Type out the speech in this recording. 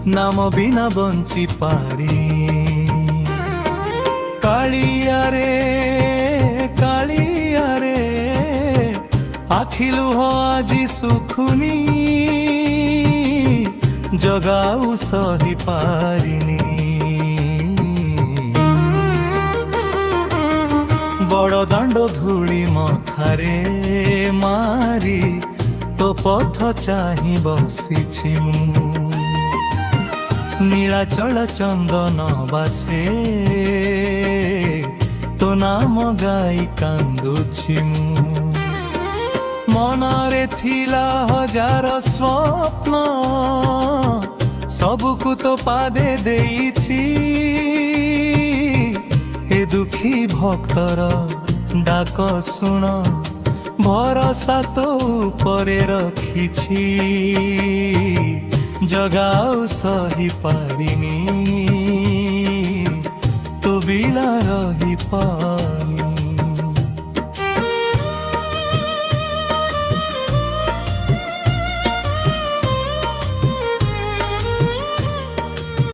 नाम बिना बंची पारी कालिया रे आखिलु हो आजी सुखुनी जगाऊ सही पारिनी बड़ दांड धूली मथारे मारी तो पथ चाहि बसिछि नीलाचल चंदन बासे तो नाम गाई कांदुछि मनरे थिला हजार स्वप्न सबकु तो पादे देइछि ए दुखी भक्तर डाक शुण भरोसा तो उपरे रखिछि जगाऊ सही पारिनी तो बिना रही पा